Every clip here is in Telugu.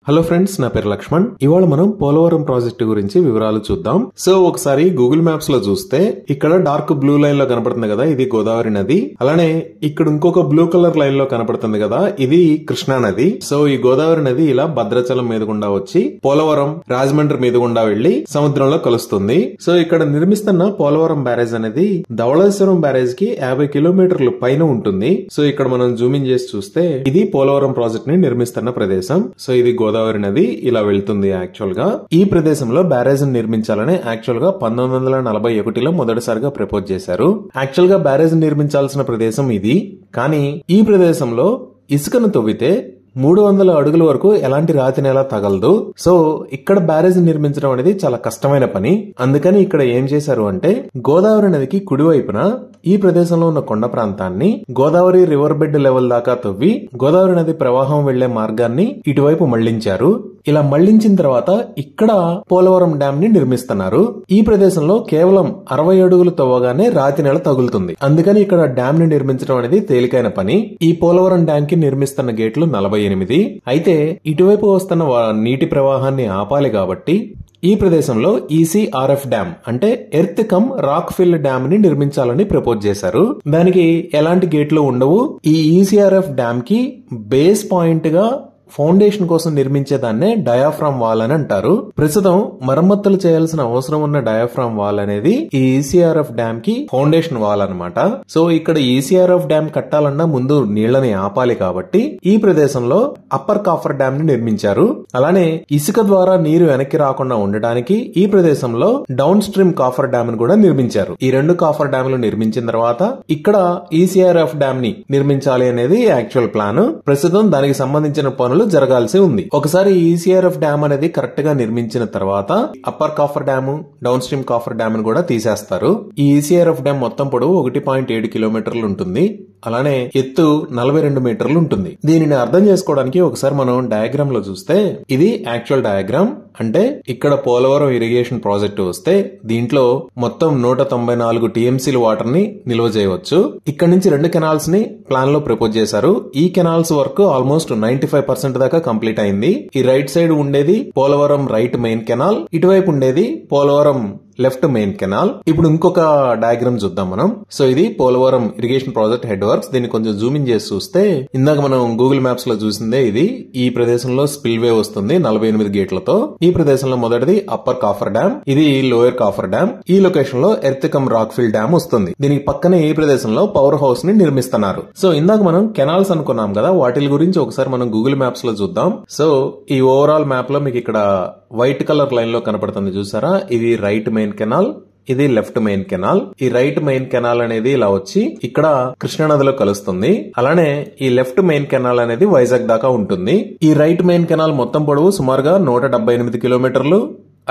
హలో ఫ్రెండ్స్, నా పేరు లక్ష్మణ్. ఇవాళ మనం పోలవరం ప్రాజెక్టు గురించి వివరాలు చూద్దాం. సో ఒకసారి గూగుల్ మ్యాప్స్ లో చూస్తే ఇక్కడ డార్క్ బ్లూ లైన్ లో కనపడుతుంది కదా, ఇది గోదావరి నది. అలానే ఇక్కడ ఇంకొక బ్లూ కలర్ లైన్ లో కనపడుతుంది కదా, ఇది కృష్ణా నది. సో ఈ గోదావరి నది ఇలా భద్రాచలం మీద గుండా వచ్చి పోలవరం, రాజమండ్రి మీద గుండా వెళ్లి సముద్రంలో కలుస్తుంది. సో ఇక్కడ నిర్మిస్తున్న పోలవరం బ్యారేజ్ అనేది ధవళేశ్వరం బ్యారేజ్ కి 50 కిలోమీటర్ల పైన ఉంటుంది. సో ఇక్కడ మనం జూమింగ్ చేసి చూస్తే ఇది పోలవరం ప్రాజెక్ట్ ని నిర్మిస్తున్న ప్రదేశం. సో ఇది గోదావరి నది ఇలా వెళ్తుంది. యాక్చువల్ గా ఈ ప్రదేశంలో బ్యారేజ్ నిర్మించాలని యాక్చువల్ గా 1941లో మొదటిసారిగా ప్రపోజ్ చేశారు. యాక్చువల్ గా బ్యారేజ్ నిర్మించాల్సిన ప్రదేశం ఇది. కానీ ఈ ప్రదేశంలో ఇసుకను తవ్వితే 300 అడుగుల వరకు ఎలాంటి రాతి నేల తగలదు. సో ఇక్కడ బ్యారేజ్ నిర్మించడం అనేది చాలా కష్టమైన పని. అందుకని ఇక్కడ ఏం చేశారు అంటే గోదావరి నదికి కుడివైపున ఈ ప్రదేశంలో ఉన్న కొండ ప్రాంతాన్ని గోదావరి రివర్ బెడ్ లెవెల్ దాకా తవ్వి గోదావరి నది ప్రవాహం వెళ్లే మార్గాన్ని ఇటువైపు మళ్లించారు. ఇలా మళ్లించిన తర్వాత ఇక్కడ పోలవరం డ్యామ్ ని నిర్మిస్తున్నారు. ఈ ప్రదేశంలో కేవలం 60 అడుగులు తవ్వగానే రాతి నేల తగులుతుంది. అందుకని ఇక్కడ డ్యామ్ ని నిర్మించడం అనేది తేలికైన పని. ఈ పోలవరం డ్యామ్ కి నిర్మిస్తున్న గేట్లు 48. అయితే ఇటువైపు వస్తున్న నీటి ప్రవాహాన్ని ఆపాలి కాబట్టి ఈ ప్రదేశంలో ఈసీఆర్ఎఫ్ డ్యామ్ అంటే earth cum rock fill dam ని నిర్మించాలని ప్రపోజ్ చేశారు. దానికి ఎలాంటి గేట్లు ఉండవు. ఈ ఈసీఆర్ఎఫ్ డ్యామ్ కి బేస్ పాయింట్ గా ఫౌండేషన్ కోసం నిర్మించేదాన్నే డయాఫ్రామ్ వాల్ అని అంటారు. ప్రస్తుతం మరమ్మతులు చేయాల్సిన అవసరం ఉన్న డయాఫ్రామ్ వాల్ అనేది ఈ ఈసీఆర్ఎఫ్ డ్యామ్ కి ఫౌండేషన్ వాల్ అన్నమాట. సో ఇక్కడ ఈసీఆర్ఎఫ్ డ్యామ్ కట్టాలన్నా ముందు నీళ్లని ఆపాలి కాబట్టి ఈ ప్రదేశంలో అప్పర్ కాఫర్ డ్యామ్ ని నిర్మించారు. అలానే ఇసుక ద్వారా నీరు వెనక్కి రాకుండా ఉండడానికి ఈ ప్రదేశంలో డౌన్ స్ట్రీమ్ కాఫర్ డ్యామ్ ని కూడా నిర్మించారు. ఈ 2 కాఫర్ డ్యామ్లు నిర్మించిన తర్వాత ఇక్కడ ఈసీఆర్ఎఫ్ డ్యామ్ ని నిర్మించాలి అనేది యాక్చువల్ ప్లాన్. ప్రస్తుతం దానికి సంబంధించిన పనులు జరగాల్సి ఉంది. ఒకసారి ఈసీఆర్ఎఫ్ డ్యామ్ అనేది కరెక్ట్ గా నిర్మించిన తర్వాత upper coffer dam, down stream coffer dam కూడా తీసేస్తారు. ఈ ఈసీఆర్ఎఫ్ డ్యామ్ మొత్తం పొడవు 1.7 కిలోమీటర్లు ఉంటుంది. అలానే ఎత్తు 42 మీటర్లు ఉంటుంది. దీనిని అర్థం చేసుకోవడానికి ఒకసారి మనం డయాగ్రామ్ లో చూస్తే ఇది యాక్చువల్ డయాగ్రామ్. అంటే ఇక్కడ పోలవరం ఇరిగేషన్ ప్రాజెక్టు వస్తే దీంట్లో మొత్తం 194 టీఎంసీల వాటర్ ని నిల్వ చేయవచ్చు. ఇక్కడ నుంచి 2 కెనాల్స్ ని ప్లాన్ లో ప్రపోజ్ చేశారు. ఈ కెనాల్స్ వర్క్ ఆల్మోస్ట్ 95% దాకా కంప్లీట్ అయింది. ఈ రైట్ సైడ్ ఉండేది పోలవరం రైట్ మెయిన్ కెనాల్, ఇటువైపు ఉండేది పోలవరం లెఫ్ట్ మెయిన్ కెనాల్. ఇప్పుడు ఇంకొక డయాగ్రామ్ చూద్దాం మనం. సో ఇది Polavaram irrigation project head works. దీన్ని కొంచెం జూమింగ్ చేసి చూస్తే ఇందాక మనం గూగుల్ మ్యాప్స్ లో చూసిందే ఇది. ఈ ప్రదేశంలో స్పిల్ వే వస్తుంది 48 గేట్లతో. ఈ ప్రదేశంలో మొదటిది అప్పర్ కాఫర్ డ్యామ్, ఇది లోయర్ కాఫర్ డ్యామ్. ఈ లొకేషన్ లో earth cum rock fill dam వస్తుంది. దీనికి పక్కనే ఈ ప్రదేశంలో పవర్ హౌస్ ని నిర్మిస్తున్నారు. సో ఇందాక మనం కెనాల్స్ అనుకున్నాం కదా, వాటి గురించి ఒకసారి మనం గూగుల్ మ్యాప్స్ లో చూద్దాం. సో ఈ ఓవరాల్ మ్యాప్ లో మీకు ఇక్కడ వైట్ కలర్ లైన్ లో కనపడుతుంది చూసారా, ఇది రైట్ మెయిన్ కెనాల్, ఇది లెఫ్ట్ మెయిన్ కెనాల్. ఈ రైట్ మెయిన్ కెనాల్ అనేది ఇలా వచ్చి ఇక్కడ కృష్ణానదిలో కలుస్తుంది. అలానే ఈ లెఫ్ట్ మెయిన్ కెనాల్ అనేది వైజాగ్ దాకా ఉంటుంది. ఈ రైట్ మెయిన్ కెనాల్ మొత్తం పొడవు సుమారుగా 178 కిలోమీటర్లు.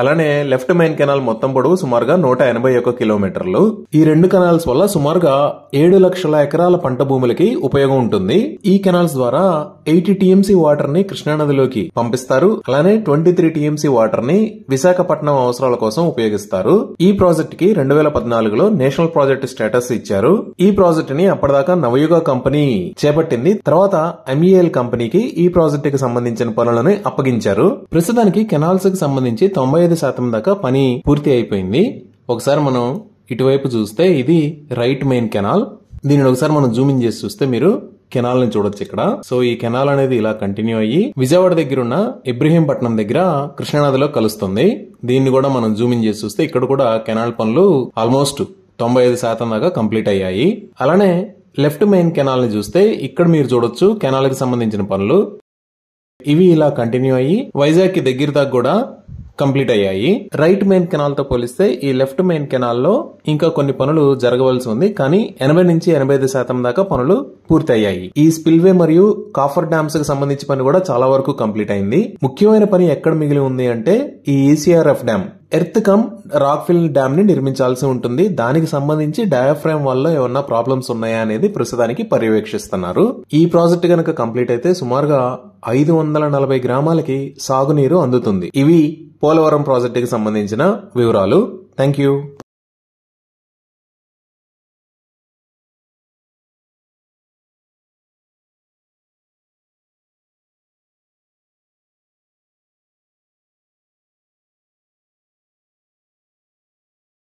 అలానే లెఫ్ట్ మెయిన్ కెనాల్ మొత్తం పొడవు సుమారుగా 181 కిలోమీటర్లు. ఈ 2 కెనాల్స్ వల్ల సుమారుగా 7 లక్షల ఎకరాల పంట భూములకి ఉపయోగం ఉంటుంది. ఈ కెనాల్స్ ద్వారా 80 టీఎంసీ వాటర్ ని కృష్ణానదిలోకి పంపిస్తారు. అలానే 23 టీఎంసీ వాటర్ ని విశాఖపట్నం అవసరాల కోసం ఉపయోగిస్తారు. ఈ ప్రాజెక్ట్ కి 2014లో నేషనల్ ప్రాజెక్ట్ స్టేటస్ ఇచ్చారు. ఈ ప్రాజెక్ట్ ని అప్పటిదాకా నవయుగ కంపెనీ చేపట్టింది. తర్వాత ఎంఈఎల్ కంపెనీకి ఈ ప్రాజెక్ట్ కి సంబంధించిన పనులను అప్పగించారు. ప్రస్తుతానికి కెనాల్స్ కి సంబంధించి 95% దాకా పని పూర్తి అయిపోయింది. ఒకసారి మనం ఇటువైపు చూస్తే ఇది రైట్ మెయిన్ కెనాల్. దీనిని ఒకసారి మనం జూమింగ్ చేసి చూస్తే మీరు కెనాల్ ని చూడొచ్చు ఇక్కడ. సో ఈ కెనాల్ అనేది ఇలా కంటిన్యూ అయ్యి విజయవాడ దగ్గర ఉన్న ఇబ్రహీంపట్నం దగ్గర కృష్ణానదిలో కలుస్తుంది. దీన్ని కూడా మనం జూమింగ్ చేసి చూస్తే ఇక్కడ కూడా కెనాల్ పనులు ఆల్మోస్ట్ 95% దాకా కంప్లీట్ అయ్యాయి. అలానే లెఫ్ట్ మెయిన్ కెనాల్ ని చూస్తే ఇక్కడ మీరు చూడొచ్చు కెనాల్ కి సంబంధించిన పనులు ఇవి ఇలా కంటిన్యూ అయ్యి వైజాగ్ కి దగ్గర దాకా కూడా కంప్లీట్ అయ్యాయి. రైట్ మెయిన్ కెనాల్ తో పోలిస్తే ఈ లెఫ్ట్ మెయిన్ కెనాల్ లో ఇంకా కొన్ని పనులు జరగవలసి ఉంది. కానీ 80 నుంచి 85% దాకా పనులు పూర్తి అయ్యాయి. ఈ స్పిల్వే మరియు కాఫర్ డ్యామ్స్ కి సంబంధించిన పని కూడా చాలా వరకు కంప్లీట్ అయింది. ముఖ్యమైన పని ఎక్కడ మిగిలి ఉంది అంటే ఈ ECRF dam, earth cum rock fill dam ని నిర్మించాల్సి ఉంటుంది. దానికి సంబంధించి డయాఫ్రామ్ వల్ల ఏమన్నా ప్రాబ్లమ్స్ ఉన్నాయా అనేది ప్రస్తుతానికి పర్యవేక్షిస్తున్నారు. ఈ ప్రాజెక్ట్ గనక కంప్లీట్ అయితే సుమారుగా 540 గ్రామాలకి సాగునీరు అందుతుంది. ఇవి పోలవరం ప్రాజెక్టుకి సంబంధించిన వివరాలు. Thank you.